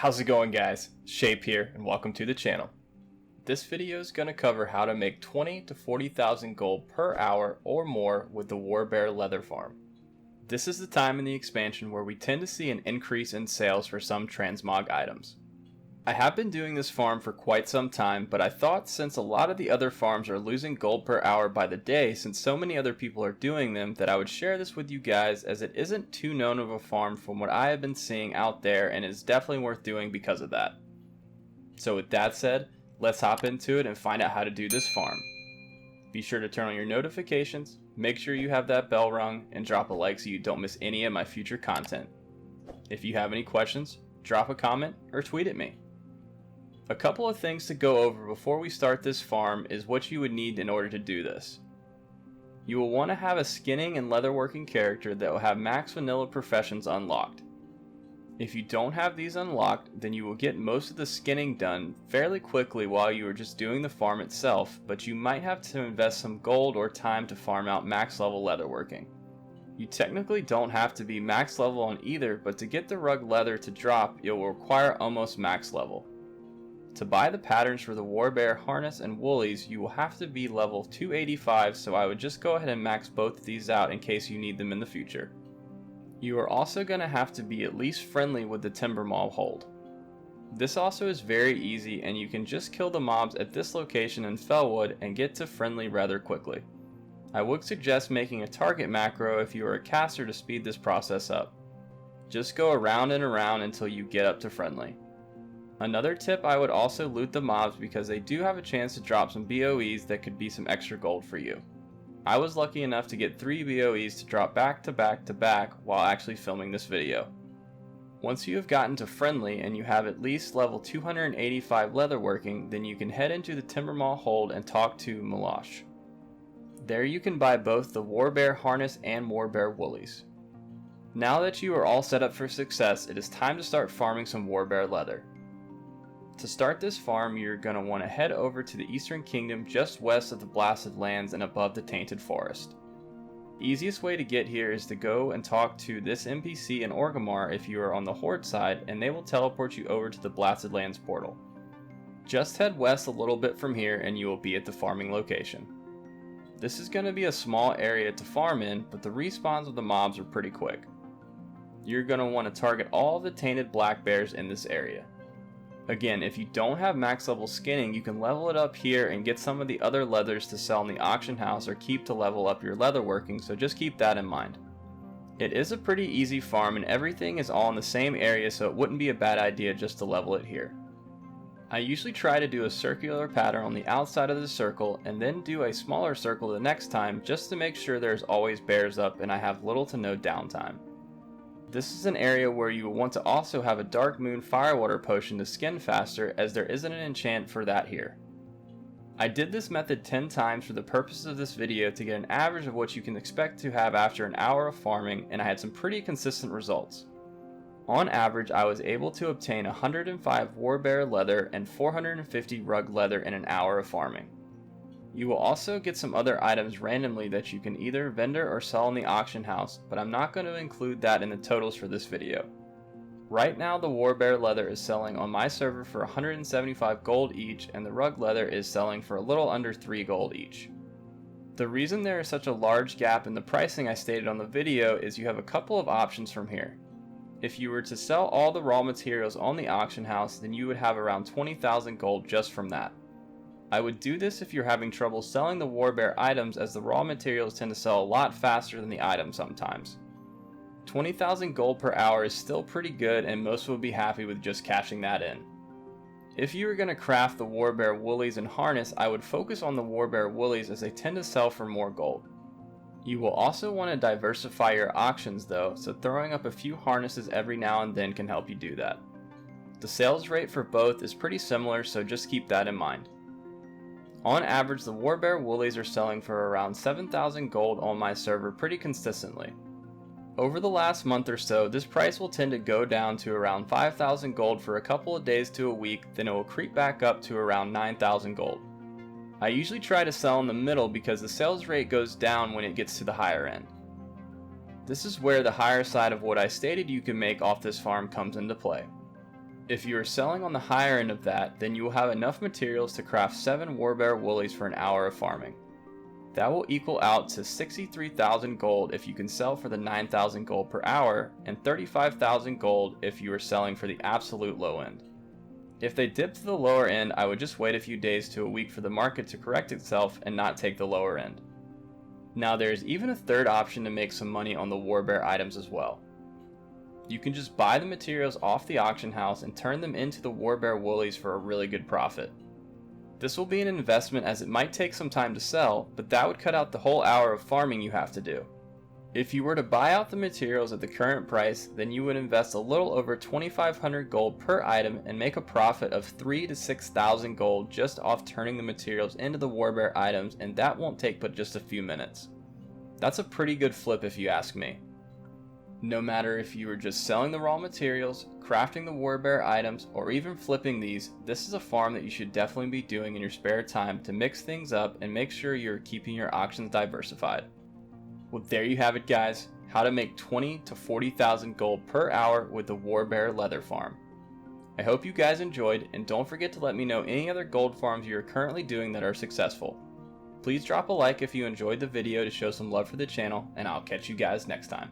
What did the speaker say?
How's it going, guys? Shape here, and welcome to the channel. This video is going to cover how to make 20 to 40,000 gold per hour or more with the warbear leather farm. This is the time in the expansion where we tend to see an increase in sales for some transmog items. I have been doing this farm for quite some time, but I thought since a lot of the other farms are losing gold per hour by the day since so many other people are doing them, that I would share this with you guys, as it isn't too known of a farm from what I have been seeing out there, and is definitely worth doing because of that. So with that said, let's hop into it and find out how to do this farm. Be sure to turn on your notifications, make sure you have that bell rung, and drop a like so you don't miss any of my future content. If you have any questions, drop a comment or tweet at me. A couple of things to go over before we start this farm is what you would need in order to do this. You will want to have a skinning and leatherworking character that will have max vanilla professions unlocked. If you don't have these unlocked, then you will get most of the skinning done fairly quickly while you are just doing the farm itself, but you might have to invest some gold or time to farm out max level leatherworking. You technically don't have to be max level on either, but to get the rug leather to drop, it will require almost max level. To buy the patterns for the warbear harness and woolies, you will have to be level 285, so I would just go ahead and max both of these out in case you need them in the future. You are also going to have to be at least friendly with the timber mob hold. This also is very easy, and you can just kill the mobs at this location in Fellwood and get to friendly rather quickly. I would suggest making a target macro if you are a caster to speed this process up. Just go around and around until you get up to friendly. Another tip, I would also loot the mobs because they do have a chance to drop some BOEs that could be some extra gold for you. I was lucky enough to get 3 BOEs to drop back to back to back while actually filming this video. Once you have gotten to friendly and you have at least level 285 leatherworking, then you can head into the Timbermaw hold and talk to Malosh. There you can buy both the warbear harness and warbear woolies. Now that you are all set up for success, it is time to start farming some warbear leather. To start this farm, you're going to want to head over to the Eastern Kingdom just west of the Blasted Lands and above the Tainted Forest. The easiest way to get here is to go and talk to this NPC in Orgrimmar if you are on the Horde side, and they will teleport you over to the Blasted Lands portal. Just head west a little bit from here and you will be at the farming location. This is going to be a small area to farm in, but the respawns of the mobs are pretty quick. You're going to want to target all the tainted black bears in this area. Again, if you don't have max level skinning, you can level it up here and get some of the other leathers to sell in the auction house or keep to level up your leatherworking, so just keep that in mind. It is a pretty easy farm and everything is all in the same area, so it wouldn't be a bad idea just to level it here. I usually try to do a circular pattern on the outside of the circle and then do a smaller circle the next time, just to make sure there's always bears up and I have little to no downtime. This is an area where you will want to also have a Dark Moon Firewater potion to skin faster, as there isn't an enchant for that here. I did this method 10 times for the purposes of this video to get an average of what you can expect to have after an hour of farming, and I had some pretty consistent results. On average, I was able to obtain 105 warbear leather and 450 rug leather in an hour of farming. You will also get some other items randomly that you can either vendor or sell in the auction house, but I'm not going to include that in the totals for this video. Right now the warbear leather is selling on my server for 175 gold each, and the rug leather is selling for a little under 3 gold each. The reason there is such a large gap in the pricing I stated on the video is you have a couple of options from here. If you were to sell all the raw materials on the auction house, then you would have around 20,000 gold just from that. I would do this if you're having trouble selling the warbear items, as the raw materials tend to sell a lot faster than the items sometimes. 20,000 gold per hour is still pretty good, and most will be happy with just cashing that in. If you were going to craft the warbear woolies and harness, I would focus on the warbear woolies as they tend to sell for more gold. You will also want to diversify your auctions though, so throwing up a few harnesses every now and then can help you do that. The sales rate for both is pretty similar, so just keep that in mind. On average, the warbear woolies are selling for around 7,000 gold on my server pretty consistently. Over the last month or so, this price will tend to go down to around 5,000 gold for a couple of days to a week, then it will creep back up to around 9,000 gold. I usually try to sell in the middle because the sales rate goes down when it gets to the higher end. This is where the higher side of what I stated you can make off this farm comes into play. If you are selling on the higher end of that, then you will have enough materials to craft 7 warbear woolies for an hour of farming. That will equal out to 63,000 gold if you can sell for the 9,000 gold per hour, and 35,000 gold if you are selling for the absolute low end. If they dip to the lower end, I would just wait a few days to a week for the market to correct itself and not take the lower end. Now there is even a third option to make some money on the warbear items as well. You can just buy the materials off the auction house and turn them into the warbear woolies for a really good profit. This will be an investment as it might take some time to sell, but that would cut out the whole hour of farming you have to do. If you were to buy out the materials at the current price, then you would invest a little over 2,500 gold per item and make a profit of 3,000 to 6,000 gold just off turning the materials into the warbear items, and that won't take but just a few minutes. That's a pretty good flip if you ask me. No matter if you are just selling the raw materials, crafting the warbear items, or even flipping these, this is a farm that you should definitely be doing in your spare time to mix things up and make sure you're keeping your auctions diversified. Well, there you have it, guys. How to make 20,000 to 40,000 gold per hour with the warbear leather farm. I hope you guys enjoyed, and don't forget to let me know any other gold farms you are currently doing that are successful. Please drop a like if you enjoyed the video to show some love for the channel, and I'll catch you guys next time.